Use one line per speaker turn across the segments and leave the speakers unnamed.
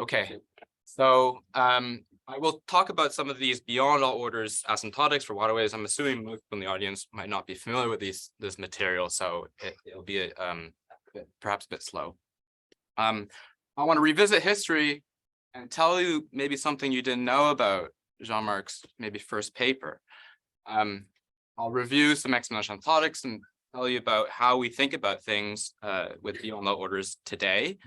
Okay, so I will talk about some of these beyond all orders asymptotics for waterways. I'm assuming most from the audience might not be familiar with this material, so it'll be perhaps a bit slow. I want to revisit history and tell you maybe something you didn't know about Jean-Marc's maybe first paper. I'll review some exponential asymptotics and tell you about how we think about things with beyond all orders today.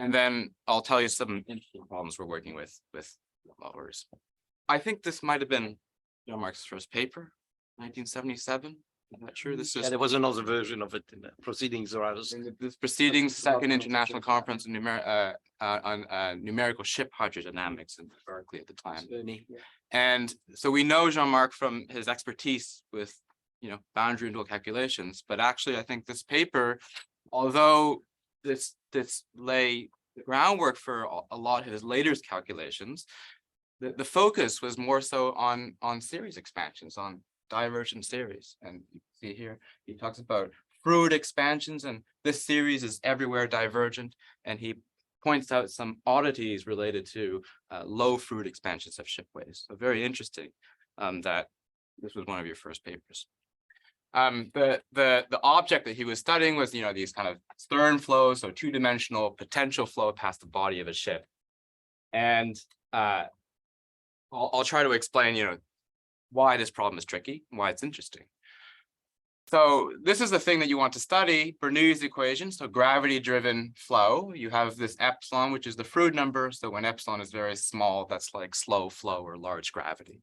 And then I'll tell you some interesting problems we're working with beyond all orders. I think this might have been Jean-Marc's first paper, 1977. I'm not sure. This is
there was another version of it in the proceedings or others.
in this proceedings, second international conference on numerical ship hydrodynamics in Berkeley at the time. And so we know Jean-Marc from his expertise with boundary interval calculations, but actually I think this paper, although this lay the groundwork for a lot of his later calculations, the focus was more so on series expansions, on divergent series. And you can see here he talks about fluid expansions, and this series is everywhere divergent, and he points out some oddities related to low fluid expansions of shipways. So very interesting that this was one of your first papers. The object that he was studying was these kind of stern flows, so two-dimensional potential flow past the body of a ship. And I'll try to explain why this problem is tricky, why it's interesting. So this is the thing that you want to study, Bernoulli's equation, so gravity-driven flow. You have this epsilon, which is the Froude number. So when epsilon is very small, that's like slow flow or large gravity.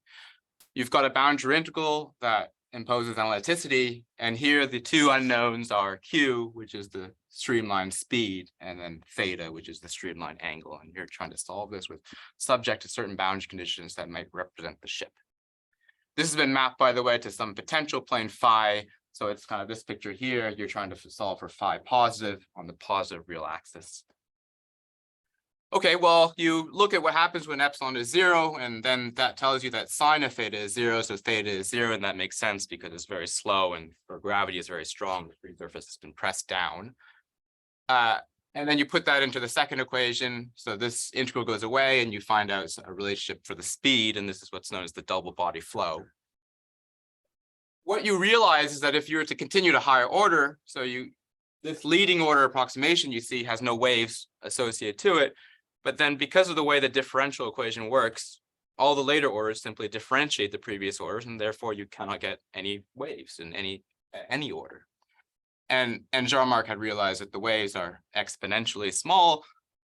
You've got a boundary integral that imposes analyticity, and here the two unknowns are q, which is the streamline speed, and then theta, which is the streamline angle. And you're trying to solve this with subject to certain boundary conditions that might represent the ship. This has been mapped, by the way, to some potential plane phi. So it's kind of this picture here. You're trying to solve for phi positive on the positive real axis. Okay, well, you look at what happens when epsilon is 0, and then that tells you that sine of theta is 0, so theta is 0, and that makes sense because it's very slow, and for gravity is very strong. The free surface has been pressed down. And then you put that into the second equation. So this integral goes away, and you find out a relationship for the speed, and this is what's known as the double body flow. What you realize is that if you were to continue to higher order, so this leading order approximation you see has no waves associated to it, but then because of the way the differential equation works, all the later orders simply differentiate the previous orders, and therefore you cannot get any waves in any order. And Jean-Marc had realized that the waves are exponentially small,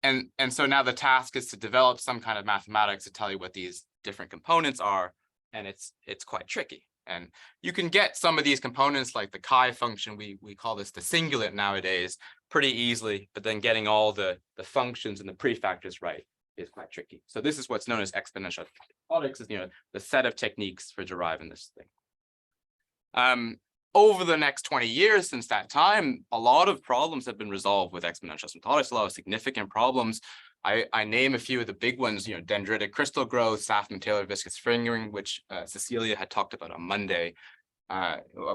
and so now the task is to develop some kind of mathematics to tell you what these different components are, and it's quite tricky. And you can get some of these components like the chi function, we call this the singlet nowadays, pretty easily, but then getting all the functions and the prefactors right is quite tricky. So this is what's known as exponential asymptotics, is the set of techniques for deriving this thing. Over the next 20 years since that time, a lot of problems have been resolved with exponential asymptotics, a lot of significant problems. I name a few of the big ones, dendritic crystal growth, SAFFMAN-Taylor viscous fingering, which Cecilia had talked about on Monday.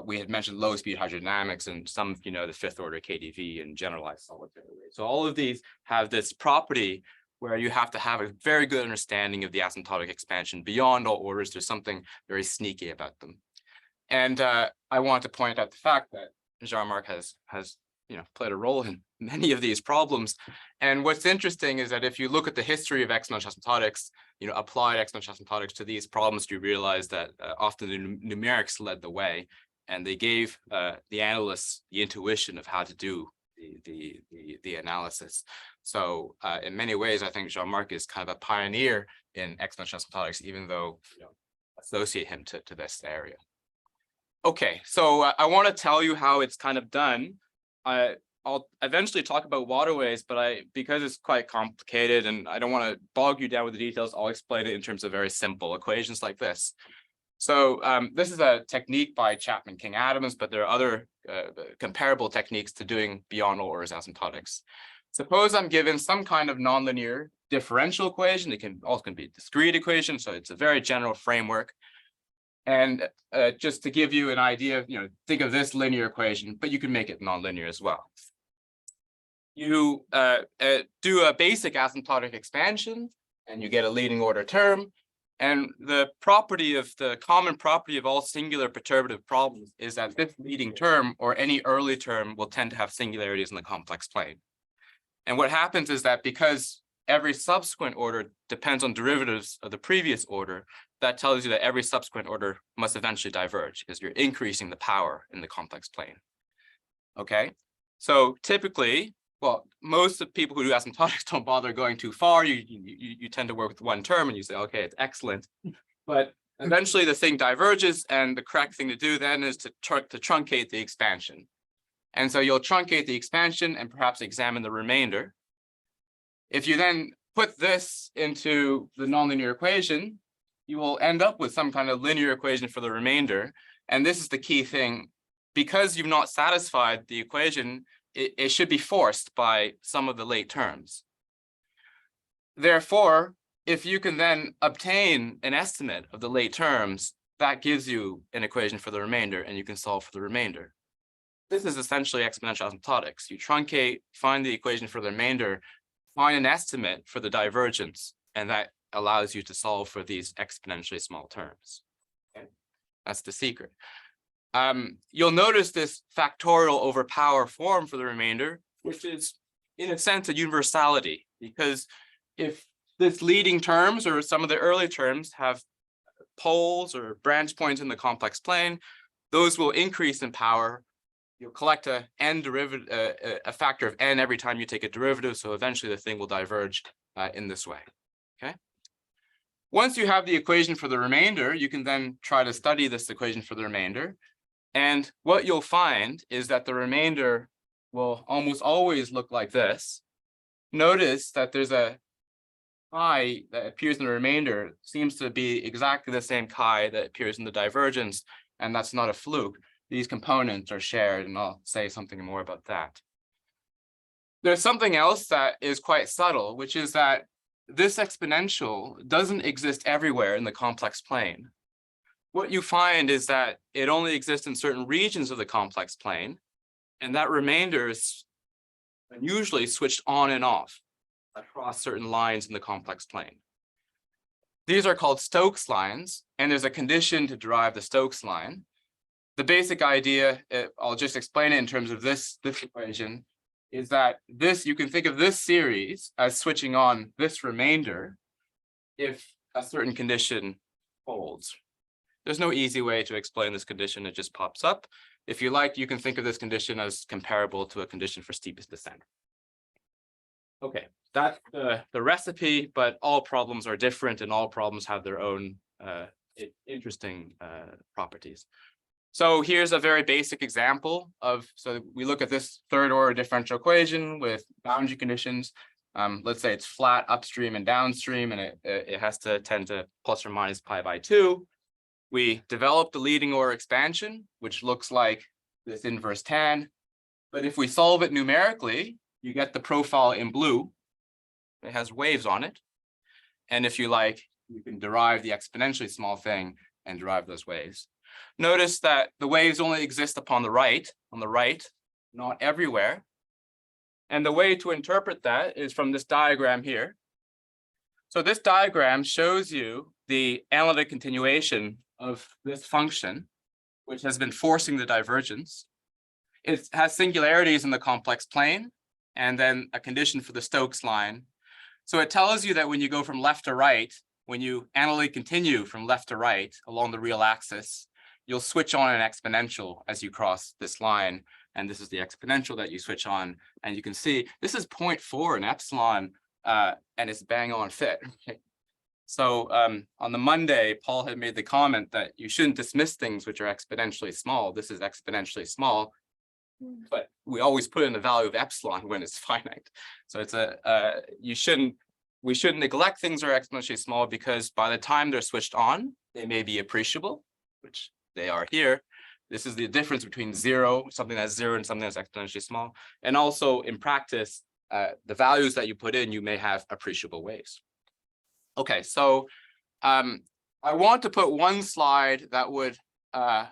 We had mentioned low speed hydrodynamics and some, the fifth order KdV and generalized solitary rate. So all of these have this property where you have to have a very good understanding of the asymptotic expansion beyond all orders. There's something very sneaky about them. And I want to point out the fact that Jean-Marc has played a role in many of these problems. And what's interesting is that if you look at the history of exponential asymptotics, applied exponential asymptotics to these problems, you realize that often the numerics led the way, and they gave the analysts the intuition of how to do the analysis. So in many ways, I think Jean-Marc is kind of a pioneer in exponential asymptotics, even though associate him to this area. Okay, so I want to tell you how it's kind of done. I'll eventually talk about waterways, but because it's quite complicated and I don't want to bog you down with the details, I'll explain it in terms of very simple equations like this. So this is a technique by Chapman King Adams, but there are other comparable techniques to doing beyond all orders asymptotics. Suppose I'm given some kind of nonlinear differential equation. It can also be a discrete equation, so it's a very general framework. And just to give you an idea, think of this linear equation, but you can make it nonlinear as well. you do a basic asymptotic expansion, and you get a leading order term. And the common property of all singular perturbative problems is that this leading term or any early term will tend to have singularities in the complex plane. And what happens is that because every subsequent order depends on derivatives of the previous order, that tells you that every subsequent order must eventually diverge because you're increasing the power in the complex plane. Okay, so typically, well, most of the people who do asymptotics don't bother going too far. You tend to work with one term and you say, okay, it's excellent. But eventually the thing diverges, and the correct thing to do then is to truncate the expansion. And so you'll truncate the expansion and perhaps examine the remainder. If you then put this into the nonlinear equation, you will end up with some kind of linear equation for the remainder. And this is the key thing. Because you've not satisfied the equation, it should be forced by some of the late terms. Therefore, if you can then obtain an estimate of the late terms, that gives you an equation for the remainder, and you can solve for the remainder. This is essentially exponential asymptotics. You truncate, find the equation for the remainder, find an estimate for the divergence, and that allows you to solve for these exponentially small terms. Okay? That's the secret. You'll notice this factorial over power form for the remainder, which is in a sense a universality, because if this leading terms or some of the early terms have poles or branch points in the complex plane, those will increase in power. You'll collect a factor of n every time you take a derivative, so eventually the thing will diverge in this way. Okay. Once you have the equation for the remainder, you can then try to study this equation for the remainder. And what you'll find is that the remainder will almost always look like this. Notice that there's a chi that appears in the remainder seems to be exactly the same chi that appears in the divergence, and that's not a fluke. These components are shared, and I'll say something more about that. There's something else that is quite subtle, which is that this exponential doesn't exist everywhere in the complex plane. What you find is that it only exists in certain regions of the complex plane, and that remainder is usually switched on and off across certain lines in the complex plane. These are called Stokes lines, and there's a condition to derive the Stokes line. The basic idea, I'll just explain it in terms of this equation, is that you can think of this series as switching on this remainder if a certain condition holds. There's no easy way to explain this condition. It just pops up. If you like, you can think of this condition as comparable to a condition for steepest descent. Okay, that's the recipe, but all problems are different and all problems have their own interesting properties. So here's a very basic example so we look at this third order differential equation with boundary conditions. Let's say it's flat upstream and downstream, and it has to tend to plus or minus pi by 2. We develop the leading order expansion, which looks like this inverse tan. But if we solve it numerically, you get the profile in blue. It has waves on it. And if you like, you can derive the exponentially small thing and derive those waves. Notice that the waves only exist on the right, not everywhere. And the way to interpret that is from this diagram here. So this diagram shows you the analytic continuation of this function, which has been forcing the divergence. It has singularities in the complex plane, and then a condition for the Stokes line. So it tells you that when you go from left to right, when you analytically continue from left to right along the real axis, you'll switch on an exponential as you cross this line. And this is the exponential that you switch on. And you can see this is 0.4 in epsilon, and it's bang on fit. So on the Monday, Paul had made the comment that you shouldn't dismiss things which are exponentially small. This is exponentially small, but we always put in the value of epsilon when it's finite. So it's we shouldn't neglect things that are exponentially small, because by the time they're switched on, they may be appreciable, which they are here. This is the difference between something that's zero and something that's exponentially small. And also in practice, the values that you put in, you may have appreciable waves. Okay, so I want to put one slide that would kind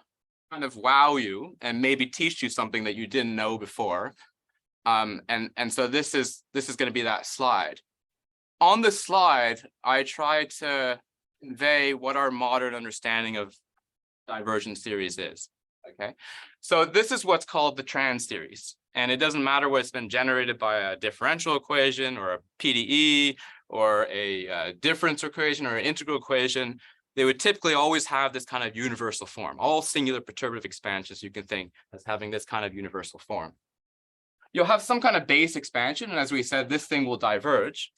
of wow you and maybe teach you something that you didn't know before. And so this is going to be that slide. On this slide, I try to convey what our modern understanding of divergence theories is. Okay, so this is what's called the trans series, and it doesn't matter whether it's been generated by a differential equation or a PDE or a difference equation or an integral equation. They would typically always have this kind of universal form. All singular perturbative expansions you can think as having this kind of universal form. You'll have some kind of base expansion, and as we said, this thing will diverge.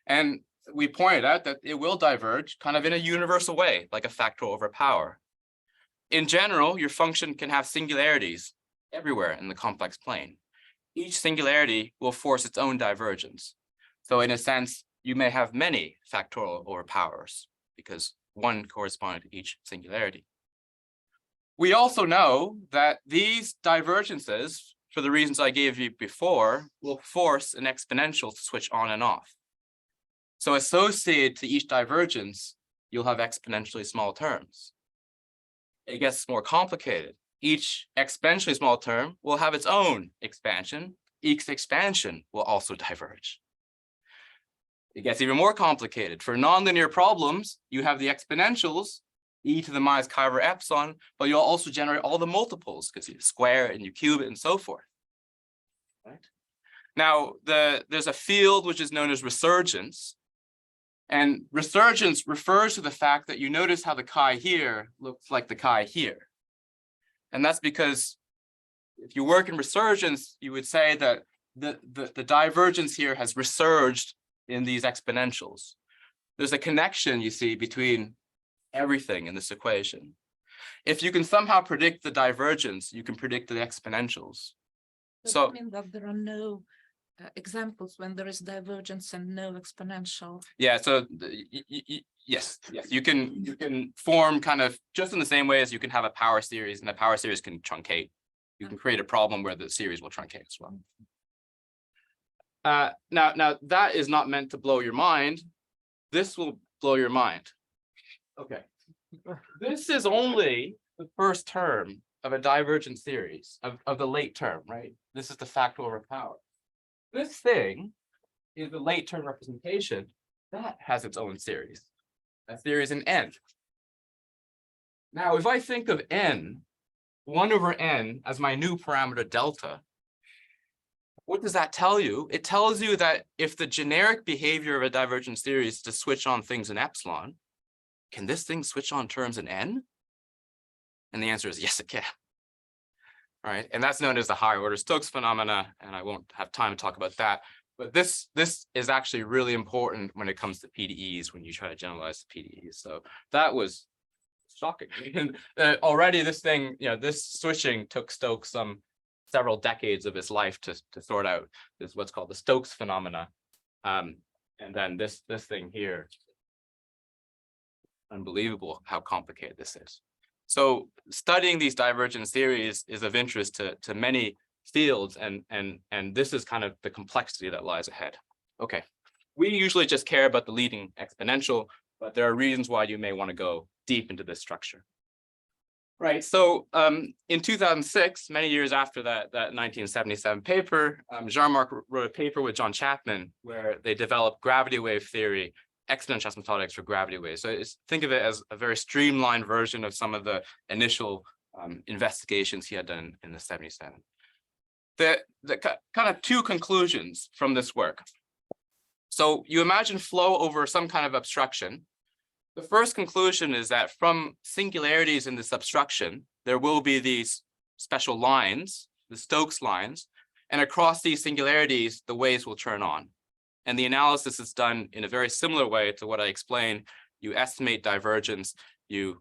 And we pointed out that it will diverge kind of in a universal way, like a factorial over power. In general, your function can have singularities everywhere in the complex plane. Each singularity will force its own divergence. So in a sense, you may have many factorial over powers because one corresponds to each singularity. We also know that these divergences, for the reasons I gave you before, will force an exponential to switch on and off. So associated to each divergence, you'll have exponentially small terms. It gets more complicated. Each exponentially small term will have its own expansion. Each expansion will also diverge. It gets even more complicated. For nonlinear problems, you have the exponentials, e to the minus chi over epsilon, but you'll also generate all the multiples because you square it and you cube it and so forth. Right? Now, there's a field which is known as resurgence. And resurgence refers to the fact that you notice how the chi here looks like the chi here. And that's because if you work in resurgence, you would say that the divergence here has resurged in these exponentials. There's a connection, you see, between everything in this equation. If you can somehow predict the divergence, you can predict the exponentials.
Does
So
it mean that there are no examples when there is divergence and no exponential?
yeah, so yes, you can form kind of just in the same way as you can have a power series, and a power series can truncate. You can create a problem where the series will truncate as well. Now that is not meant to blow your mind. This will blow your mind. Okay, this is only the first term of a divergent series of the late term, right? This is the factorial over power. This thing is the late term representation that has its own series. That series in n. Now, if I think of n, 1 over n as my new parameter delta, what does that tell you? It tells you that if the generic behavior of a divergent series is to switch on things in epsilon, can this thing switch on terms in n? And the answer is yes, it can. Right, and that's known as the higher order Stokes phenomena, and I won't have time to talk about that. But this is actually really important when it comes to PDEs, when you try to generalize the PDEs. So that was shocking. Already this thing, this switching took Stokes several decades of his life to sort out. This is what's called the Stokes phenomena. And then this thing here, unbelievable how complicated this is. So studying these divergent series is of interest to many fields, and this is kind of the complexity that lies ahead. Okay, we usually just care about the leading exponential, but there are reasons why you may want to go deep into this structure. Right, so in 2006, many years after that 1977 paper, Jean-Marc wrote a paper with John Chapman where they developed gravity wave theory, exponential asymptotics for gravity waves. So think of it as a very streamlined version of some of the initial investigations he had done in the 77. The kind of two conclusions from this work. So you imagine flow over some kind of obstruction. The first conclusion is that from singularities in this obstruction, there will be these special lines, the Stokes lines, and across these singularities, the waves will turn on. And the analysis is done in a very similar way to what I explained. You estimate divergence, you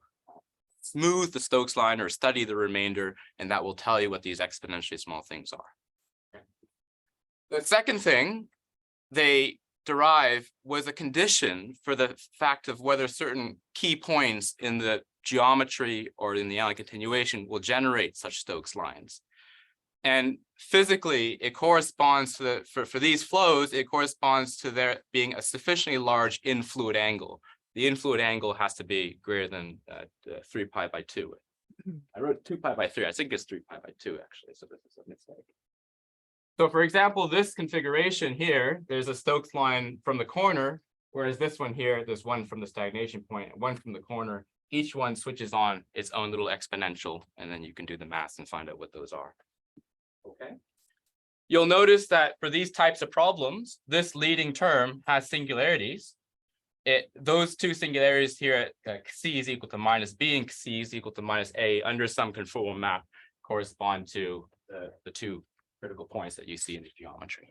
smooth the Stokes line or study the remainder, and that will tell you what these exponentially small things are. The second thing they derive was a condition for the fact of whether certain key points in the geometry or in the ionic continuation will generate such Stokes lines. And physically, it corresponds to for these flows, it corresponds to there being a sufficiently large influid angle. The influid angle has to be greater than 3 pi by 2. I wrote 2 pi by 3. I think it's 3 pi by 2, actually. So this is a mistake. So for example, this configuration here, there's a Stokes line from the corner, whereas this one here, there's one from the stagnation point, one from the corner. Each one switches on its own little exponential, and then you can do the math and find out what those are. Okay. You'll notice that for these types of problems, this leading term has singularities. Those two singularities here at C is equal to minus B and C is equal to minus A under some conformal map correspond to the two critical points that you see in the geometry.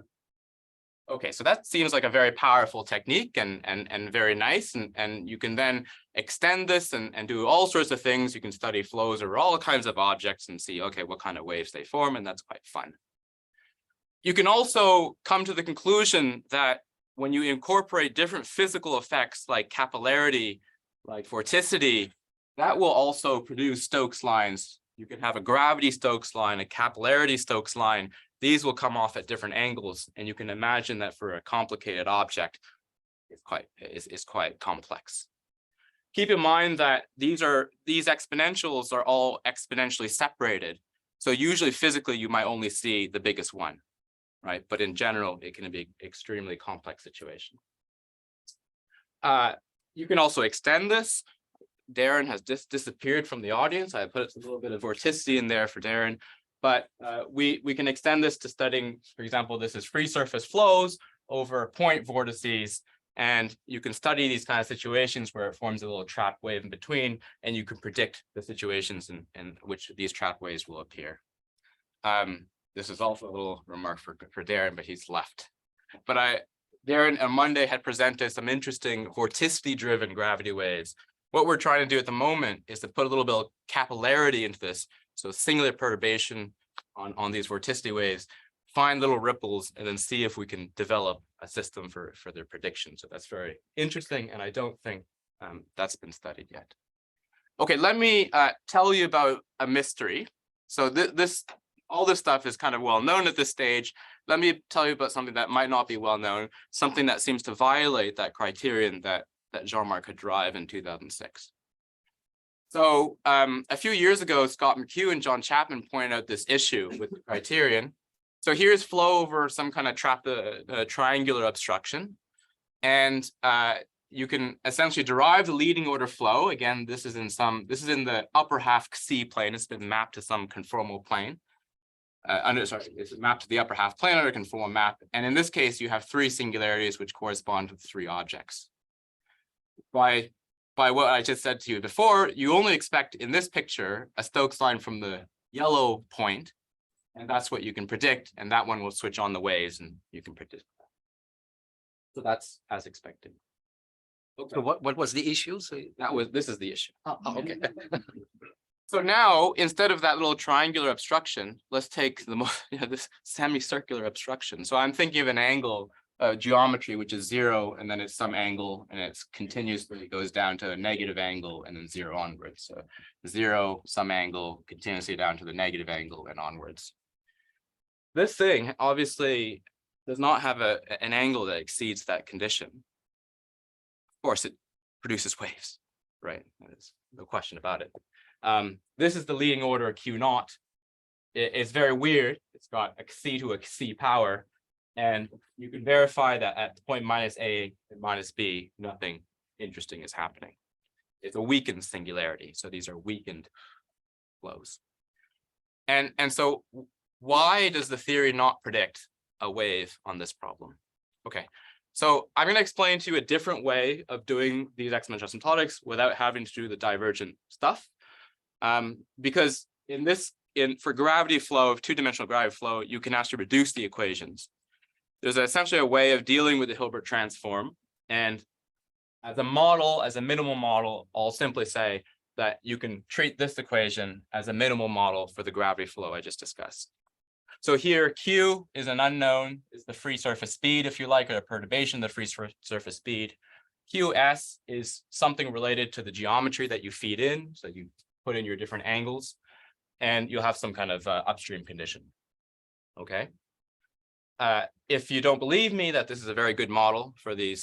Okay, so that seems like a very powerful technique and very nice. And you can then extend this and do all sorts of things. You can study flows over all kinds of objects and see, okay, what kind of waves they form, and that's quite fun. You can also come to the conclusion that when you incorporate different physical effects like capillarity, like vorticity, that will also produce Stokes lines. You can have a gravity Stokes line, a capillarity Stokes line. These will come off at different angles, and you can imagine that for a complicated object, it's quite complex. Keep in mind that these exponentials are all exponentially separated. So usually physically, you might only see the biggest one, right? But in general, it can be an extremely complex situation. You can also extend this. Darren has disappeared from the audience. I put a little bit of vorticity in there for Darren. But we can extend this to studying, for example, this is free surface flows over point vortices. And you can study these kind of situations where it forms a little trap wave in between, and you can predict the situations in which these trap waves will appear. This is also a little remark for Darren, but he's left. But Darren on Monday had presented some interesting vorticity-driven gravity waves. What we're trying to do at the moment is to put a little bit of capillarity into this. So singular perturbation on these vorticity waves, find little ripples, and then see if we can develop a system for their prediction. So that's very interesting, and I don't think that's been studied yet. Okay, let me tell you about a mystery. So all this stuff is kind of well known at this stage. Let me tell you about something that might not be well known, something that seems to violate that criterion that Jean-Marc had derived in 2006. So a few years ago, Scott McHugh and John Chapman pointed out this issue with the criterion. So here's flow over some kind of triangular obstruction. And you can essentially derive the leading order flow. Again, this is in the upper half C plane. It's been mapped to some conformal plane. It's mapped to the upper half plane under a conformal map. And in this case, you have three singularities which correspond to the three objects. By what I just said to you before, you only expect in this picture a Stokes line from the yellow point, and that's what you can predict, and that one will switch on the waves, and you can predict that. So that's as expected. Okay.
So what was the issue? So
this is the issue.
oh, okay.
So now, instead of that little triangular obstruction, let's take this semicircular obstruction. So I'm thinking of an angle geometry, which is 0, and then it's some angle, and it's continuously goes down to a negative angle and then 0 onwards. So 0, some angle, continuously down to the negative angle and onwards. This thing obviously does not have an angle that exceeds that condition. Of course, it produces waves, right? There's no question about it. This is the leading order Q0. It's very weird. It's got a C to a C power. And you can verify that at point minus A and minus B, nothing interesting is happening. It's a weakened singularity. So these are weakened flows. And so why does the theory not predict a wave on this problem? Okay, so I'm going to explain to you a different way of doing these exponential asymptotics without having to do the divergent stuff. Because for gravity flow, two-dimensional gravity flow, you can actually reduce the equations. There's essentially a way of dealing with the Hilbert transform. And as a model, as a minimal model, I'll simply say that you can treat this equation as a minimal model for the gravity flow I just discussed. So here, Q is an unknown, is the free surface speed, if you like, or a perturbation, the free surface speed. QS is something related to the geometry that you feed in. So you put in your different angles, and you'll have some kind of upstream condition. Okay. If you don't believe me that this is a very good model for the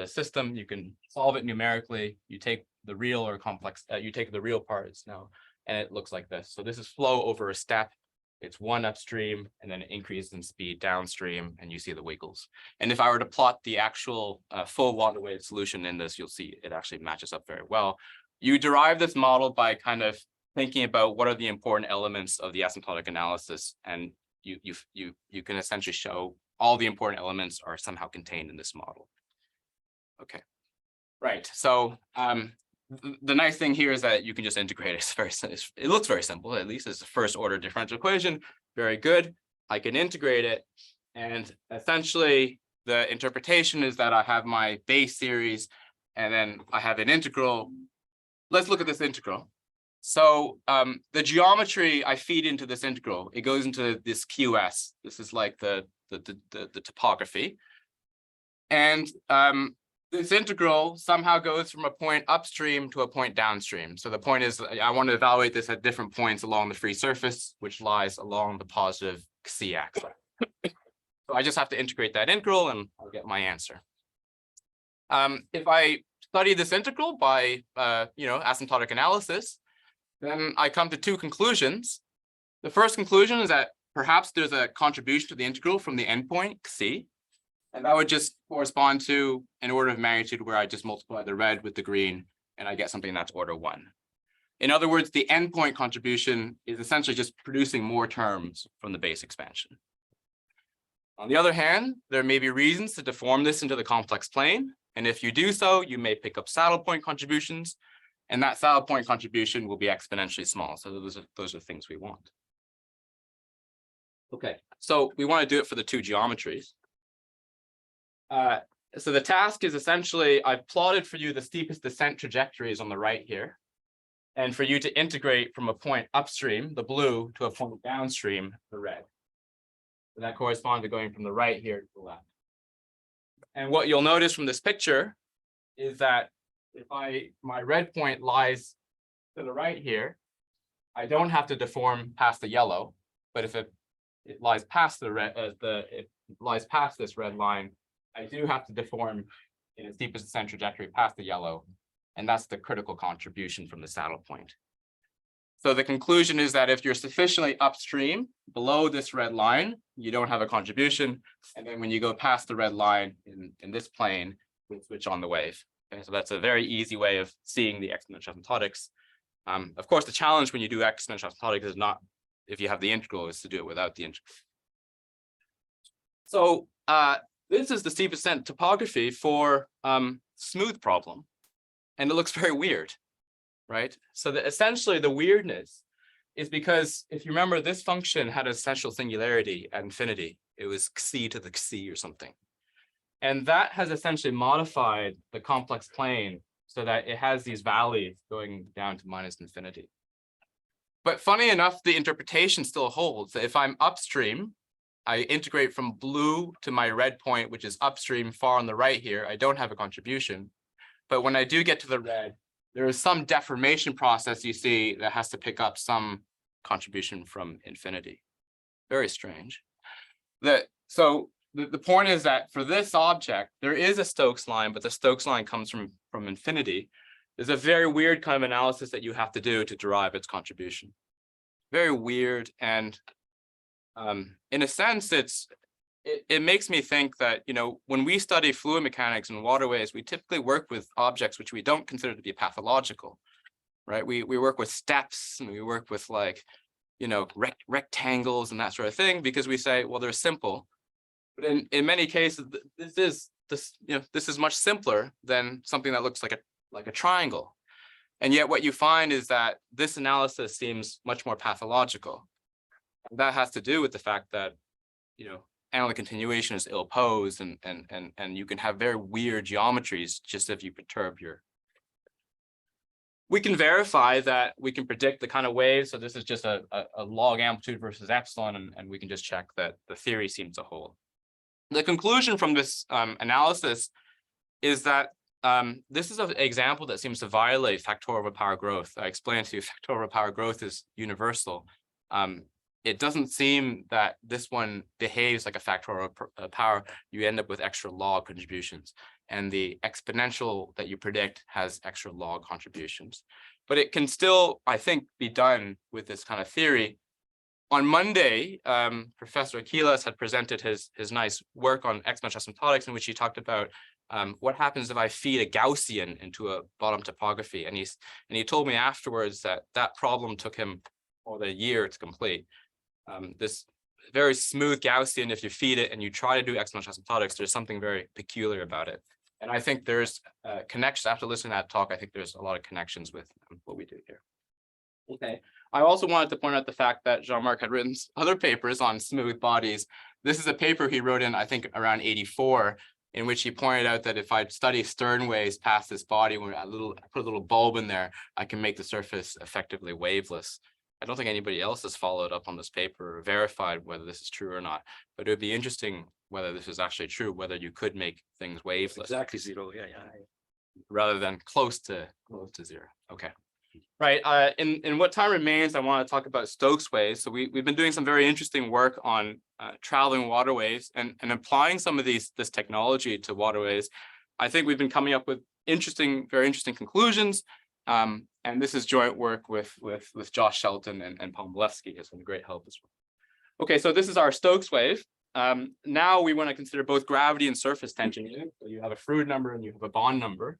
system, you can solve it numerically. You take the real or complex, you take the real parts now, and it looks like this. So this is flow over a step. it's 1 upstream, and then it increases in speed downstream, and you see the wiggles. And if I were to plot the actual full water wave solution in this, you'll see it actually matches up very well. You derive this model by kind of thinking about what are the important elements of the asymptotic analysis, and you can essentially show all the important elements are somehow contained in this model. Okay, right. So the nice thing here is that you can just integrate it. It looks very simple, at least it's a first order differential equation. Very good. I can integrate it. And essentially, the interpretation is that I have my base series, and then I have an integral. Let's look at this integral. So the geometry I feed into this integral, it goes into this QS. This is like the topography. And this integral somehow goes from a point upstream to a point downstream. So the point is, I want to evaluate this at different points along the free surface, which lies along the positive C axis. So I just have to integrate that integral, and I'll get my answer. If I study this integral by asymptotic analysis, then I come to 2 conclusions. The first conclusion is that perhaps there's a contribution to the integral from the endpoint C. And that would just correspond to an order of magnitude where I just multiply the red with the green, and I get something that's order 1. In other words, the endpoint contribution is essentially just producing more terms from the base expansion. On the other hand, there may be reasons to deform this into the complex plane. And if you do so, you may pick up saddle point contributions, and that saddle point contribution will be exponentially small. So those are things we want. Okay, so we want to do it for the 2 geometries. So the task is essentially, I've plotted for you the steepest descent trajectories on the right here, and for you to integrate from a point upstream, the blue, to a point downstream, the red. So that corresponds to going from the right here to the left. And what you'll notice from this picture is that if my red point lies to the right here, I don't have to deform past the yellow, but if it lies past the red, it lies past this red line, I do have to deform in its deepest descent trajectory past the yellow, and that's the critical contribution from the saddle point. So the conclusion is that if you're sufficiently upstream below this red line, you don't have a contribution, and then when you go past the red line in this plane, we switch on the wave. Okay, so that's a very easy way of seeing the exponential asymptotics. Of course, the challenge when you do exponential asymptotics is not if you have the integral, is to do it without the integral. So this is the steep descent topography for smooth problem, and it looks very weird, right? So essentially the weirdness is because if you remember, this function had an essential singularity at infinity. It was c to the c or something, and that has essentially modified the complex plane so that it has these valleys going down to -infinity. But funny enough, the interpretation still holds. If I'm upstream, I integrate from blue to my red point, which is upstream far on the right here. I don't have a contribution. But when I do get to the red, there is some deformation process you see that has to pick up some contribution from infinity. Very strange. So the point is that for this object, there is a Stokes line, but the Stokes line comes from infinity. There's a very weird kind of analysis that you have to do to derive its contribution. Very weird, and in a sense, it makes me think that, when we study fluid mechanics and waterways, we typically work with objects which we don't consider to be pathological, right? We work with steps, and we work with rectangles and that sort of thing, because we say, well, they're simple. But in many cases, this is much simpler than something that looks like a triangle. And yet what you find is that this analysis seems much more pathological. And that has to do with the fact that, analytic continuation is ill-posed, and you can have very weird geometries just if you perturb your. We can verify that we can predict the kind of waves. So this is just a log amplitude versus epsilon, and we can just check that the theory seems to hold. The conclusion from this analysis is that this is an example that seems to violate factorial over power growth. I explained to you factorial over power growth is universal. It doesn't seem that this one behaves like a factorial over power. You end up with extra log contributions, and the exponential that you predict has extra log contributions. But it can still, I think, be done with this kind of theory. On Monday, Professor Aquiles had presented his nice work on exponential asymptotics, in which he talked about what happens if I feed a Gaussian into a bottom topography. And he told me afterwards that problem took him more than a year to complete. This very smooth Gaussian, if you feed it and you try to do exponential asymptotics, there's something very peculiar about it. And I think there's connections. After listening to that talk, I think there's a lot of connections with what we do here. Okay. I also wanted to point out the fact that Jean-Marc had written other papers on smooth bodies. This is a paper he wrote in, I think, around 84, in which he pointed out that if I study Stern waves past this body, when I put a little bulb in there, I can make the surface effectively waveless. I don't think anybody else has followed up on this paper or verified whether this is true or not, but it would be interesting whether this is actually true, whether you could make things waveless.
Exactly zero, yeah.
Rather than close to zero. Okay. Right. In what time remains, I want to talk about Stokes waves. So we've been doing some very interesting work on traveling waterways and applying some of this technology to waterways. I think we've been coming up with very interesting conclusions. And this is joint work with Josh Shelton and Paul Milewski has been a great help as well. Okay, so this is our Stokes wave. Now we want to consider both gravity and surface tension. So you have a Froude number and you have a Bond number.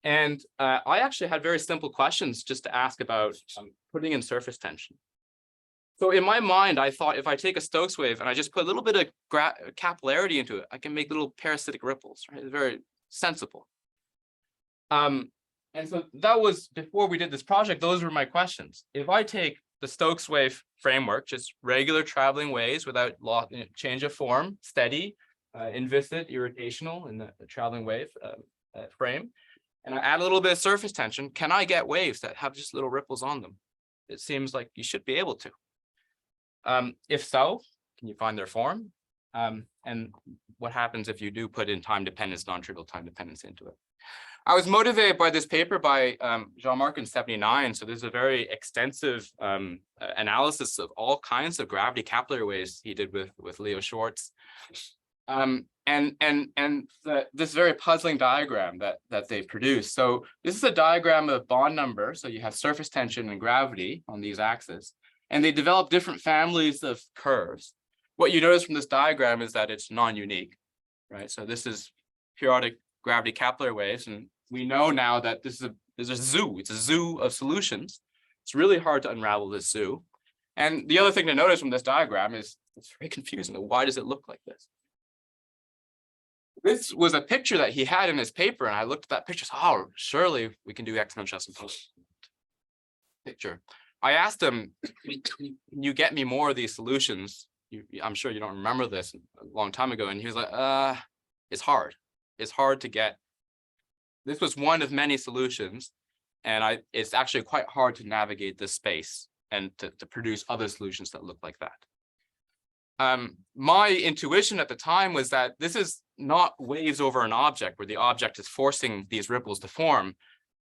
And I actually had very simple questions just to ask about putting in surface tension. So in my mind, I thought if I take a Stokes wave and I just put a little bit of capillarity into it, I can make little parasitic ripples, right? It's very sensible. And so that was before we did this project, those were my questions. If I take the Stokes wave framework, just regular traveling waves without change of form, steady, inviscid, irrotational in the traveling wave frame, and I add a little bit of surface tension, can I get waves that have just little ripples on them? It seems like you should be able to. If so, can you find their form? And what happens if you do put in time dependence, non-trivial time dependence into it? I was motivated by this paper by Jean-Marc in 79. So there's a very extensive analysis of all kinds of gravity capillary waves he did with Leo Schwartz. This very puzzling diagram that they produced. So this is a diagram of Bond number. So you have surface tension and gravity on these axes, and they develop different families of curves. What you notice from this diagram is that it's non-unique, right? So this is periodic gravity capillary waves, and we know now that this is a zoo. It's a zoo of solutions. It's really hard to unravel this zoo. And the other thing to notice from this diagram is it's very confusing. Why does it look like this? This was a picture that he had in his paper, and I looked at that picture. So, oh, surely we can do exponential asymptotics. Picture. I asked him, "Can you get me more of these solutions?" I'm sure you don't remember this a long time ago, and he was like, "It's hard. It's hard to get." This was one of many solutions, and it's actually quite hard to navigate this space and to produce other solutions that look like that. My intuition at the time was that this is not waves over an object where the object is forcing these ripples to form,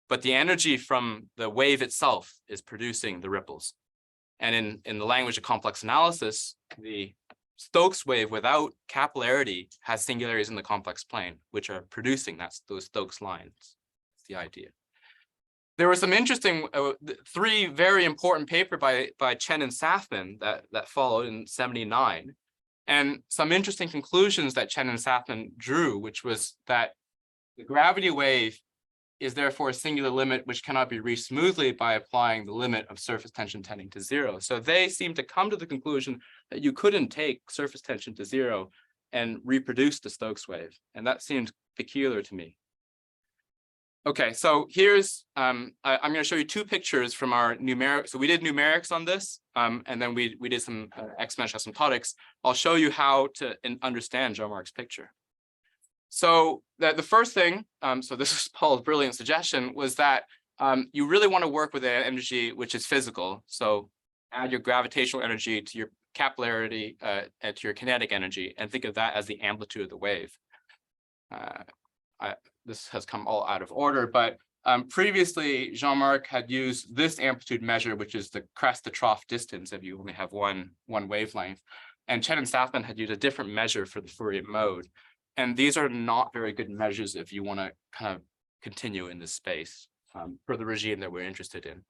but the energy from the wave itself is producing the ripples. And in the language of complex analysis, the Stokes wave without capillarity has singularities in the complex plane, which are producing those Stokes lines. That's the idea. There were some interesting, three very important papers by Chen and SAFFMAN that followed in 79. And some interesting conclusions that Chen and SAFFMAN drew, which was that the gravity wave is therefore a singular limit which cannot be reached smoothly by applying the limit of surface tension tending to zero. So they seem to come to the conclusion that you couldn't take surface tension to zero and reproduce the Stokes wave. And that seemed peculiar to me. Okay, so here's, I'm going to show you two pictures from our numeric. So we did numerics on this, and then we did some exponential asymptotics. I'll show you how to understand Jean-Marc's picture. So the first thing, so this is Paul's brilliant suggestion, was that you really want to work with an energy which is physical. So add your gravitational energy to your capillarity and to your kinetic energy, and think of that as the amplitude of the wave. This has come all out of order, but previously Jean-Marc had used this amplitude measure, which is the crest to trough distance if you only have one wavelength. And Chen and SAFFMAN had used a different measure for the Fourier mode. And these are not very good measures if you want to kind of continue in this space for the regime that we're interested in.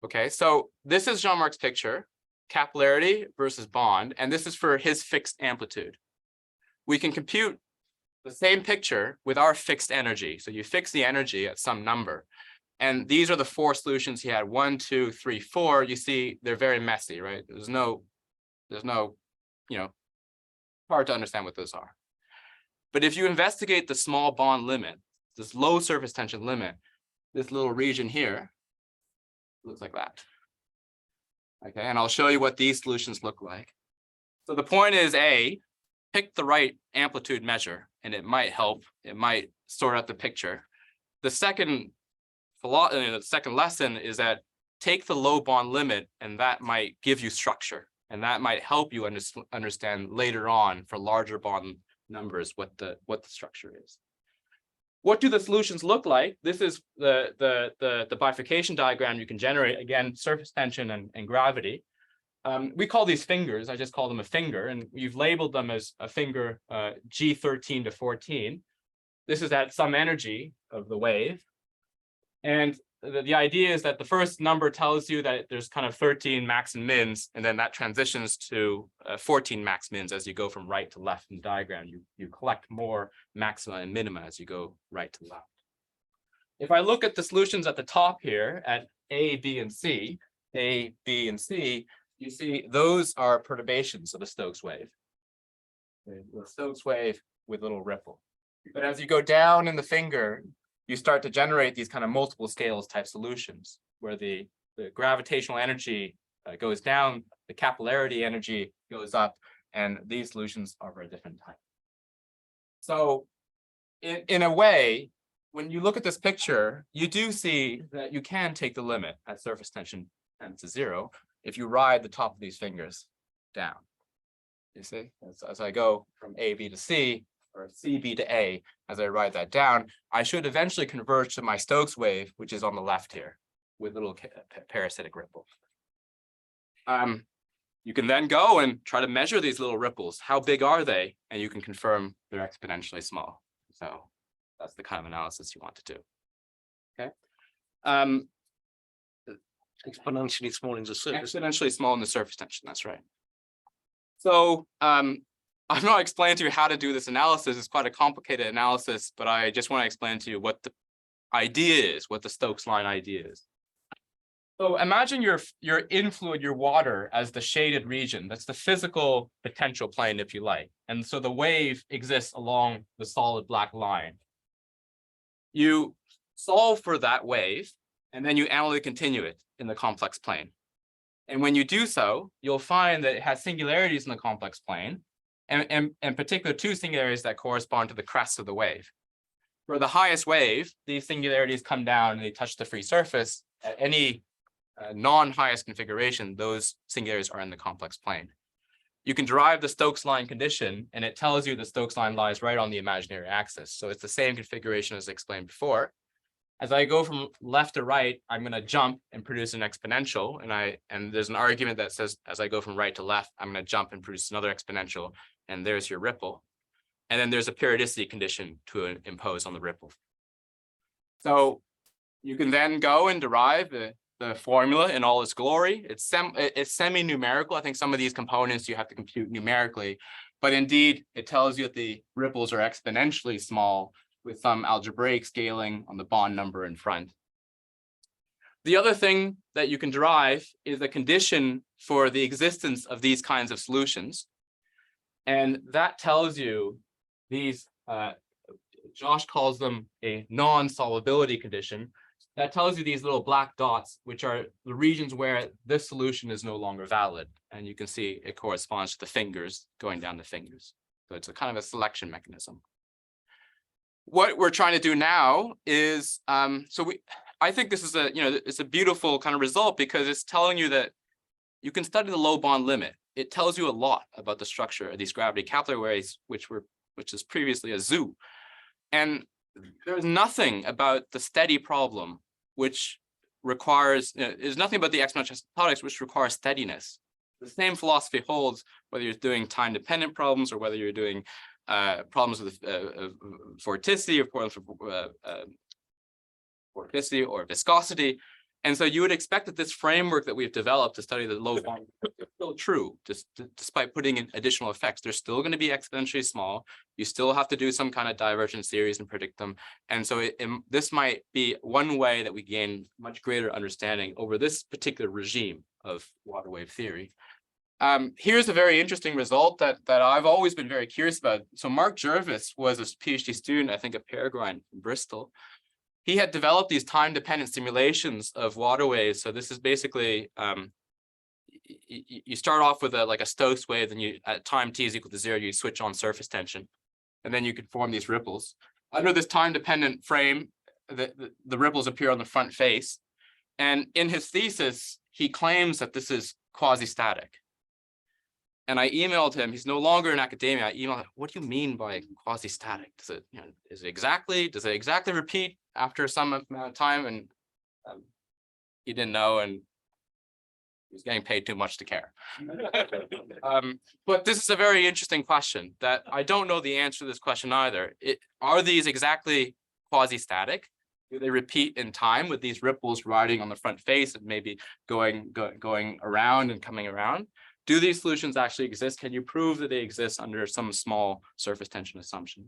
Okay, so this is Jean-Marc's picture. capillarity versus bond, and this is for his fixed amplitude. We can compute the same picture with our fixed energy. So you fix the energy at some number. And these are the 4 solutions he had, 1, 2, 3, 4. You see, they're very messy, right? There's no, hard to understand what those are. But if you investigate the small bond limit, this low surface tension limit, this little region here looks like that. Okay, and I'll show you what these solutions look like. So the point is, pick the right amplitude measure, and it might help. It might sort out the picture. The second lesson is that take the low bond limit, and that might give you structure, and that might help you understand later on for larger bond numbers what the structure is. What do the solutions look like? This is the bifurcation diagram you can generate. Again, surface tension and gravity. We call these fingers. I just call them a finger, and we've labeled them as a finger G13 to 14. This is at some energy of the wave. And the idea is that the first number tells you that there's kind of 13 max and mins, and then that transitions to 14 max mins as you go from right to left in the diagram. You collect more maxima and minima as you go right to left. If I look at the solutions at the top here at A, B, and C, you see those are perturbations of the Stokes wave. The Stokes wave with little ripple. But as you go down in the finger, you start to generate these kind of multiple scales type solutions where the gravitational energy goes down, the capillarity energy goes up, and these solutions are of a different type. So in a way, when you look at this picture, you do see that you can take the limit at surface tension tends to 0 if you ride the top of these fingers down. You see, as I go from A, B to C, or C, B to A, as I write that down, I should eventually converge to my Stokes wave, which is on the left here, with little parasitic ripples. You can then go and try to measure these little ripples. How big are they? And you can confirm they're exponentially small. So that's the kind of analysis you want to do. Okay.
Exponentially small in the surface.
Exponentially small in the surface tension, that's right. So I'm not explaining to you how to do this analysis. It's quite a complicated analysis, but I just want to explain to you what the idea is, what the Stokes line idea is. So imagine your influid, your water, as the shaded region. That's the physical potential plane, if you like. And so the wave exists along the solid black line. You solve for that wave, and then you analytically continue it in the complex plane. And when you do so, you'll find that it has singularities in the complex plane, and in particular, 2 singularities that correspond to the crest of the wave. For the highest wave, these singularities come down and they touch the free surface. At any non-highest configuration, those singularities are in the complex plane. You can derive the Stokes line condition, and it tells you the Stokes line lies right on the imaginary axis. So it's the same configuration as explained before. As I go from left to right, I'm going to jump and produce an exponential. And there's an argument that says, as I go from right to left, I'm going to jump and produce another exponential. And there's your ripple. And then there's a periodicity condition to impose on the ripple. So you can then go and derive the formula in all its glory. It's semi-numerical. I think some of these components you have to compute numerically. But indeed, it tells you that the ripples are exponentially small with some algebraic scaling on the bond number in front. The other thing that you can derive is a condition for the existence of these kinds of solutions. And that tells you these, Josh calls them a non-solubility condition. That tells you these little black dots, which are the regions where this solution is no longer valid. And you can see it corresponds to the fingers going down the fingers. So it's a kind of a selection mechanism. What we're trying to do now is, I think this is it's a beautiful kind of result because it's telling you that you can study the low bond limit. It tells you a lot about the structure of these gravity capillary waves, which is previously a zoo. And there's nothing about the steady problem, which requires, there's nothing about the exponential asymptotics, which requires steadiness. The same philosophy holds whether you're doing time-dependent problems or whether you're doing problems with vorticity or problems with vorticity or viscosity. And so you would expect that this framework that we've developed to study the low bond is still true, despite putting in additional effects. They're still going to be exponentially small. You still have to do some kind of divergence series and predict them. And so this might be one way that we gain much greater understanding over this particular regime of water wave theory. Here's a very interesting result that I've always been very curious about. So Mark Jervis was a PhD student, I think, at Peregrine from Bristol. He had developed these time-dependent simulations of water waves. So this is basically, you start off with like a Stokes wave, and at time t is equal to 0, you switch on surface tension, and then you can form these ripples. Under this time-dependent frame, the ripples appear on the front face. And in his thesis, he claims that this is quasi-static. And I emailed him. He's no longer in academia. I emailed him, what do you mean by quasi-static? Does it, does it exactly repeat after some amount of time? And he didn't know, and he was getting paid too much to care. But this is a very interesting question that I don't know the answer to this question either. Are these exactly quasi-static? Do they repeat in time with these ripples riding on the front face and maybe going around and coming around? Do these solutions actually exist? Can you prove that they exist under some small surface tension assumption?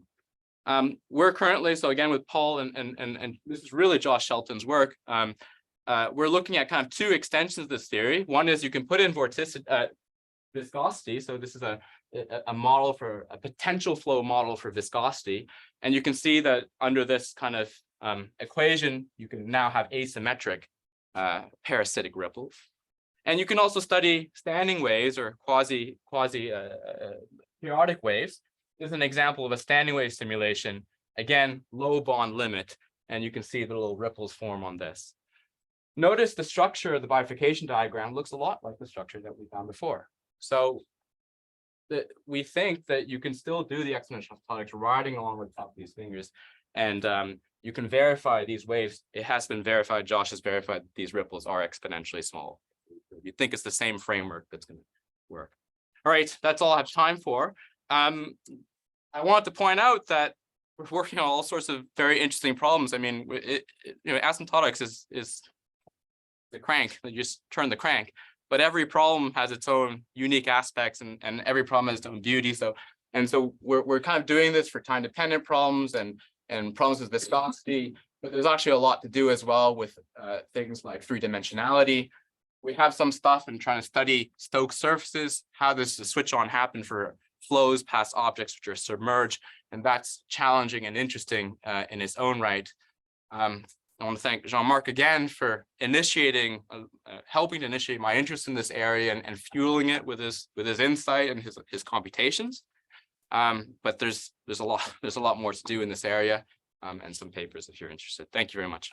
We're currently, so again with Paul and this is really Josh Shelton's work, we're looking at kind of two extensions of this theory. One is you can put in viscosity. So this is a model for a potential flow model for viscosity. And you can see that under this kind of equation, you can now have asymmetric parasitic ripples. And you can also study standing waves or quasi periodic waves. This is an example of a standing wave simulation. Again, low bond limit, and you can see the little ripples form on this. Notice the structure of the bifurcation diagram looks a lot like the structure that we found before. So we think that you can still do the exponential asymptotics riding along with the top of these fingers, and you can verify these waves. It has been verified. Josh has verified that these ripples are exponentially small. You think it's the same framework that's going to work. All right, that's all I have time for. I want to point out that we're working on all sorts of very interesting problems. I mean, asymptotics is the crank. You just turn the crank, but every problem has its own unique aspects, and every problem has its own beauty. So we're kind of doing this for time-dependent problems and problems with viscosity, but there's actually a lot to do as well with things like three-dimensionality. We have some stuff in trying to study Stokes surfaces, how does the switch on happen for flows past objects which are submerged, and that's challenging and interesting in its own right. I want to thank Jean-Marc again for initiating, helping to initiate my interest in this area and fueling it with his insight and his computations. But there's a lot more to do in this area, and some papers if you're interested. Thank you very much.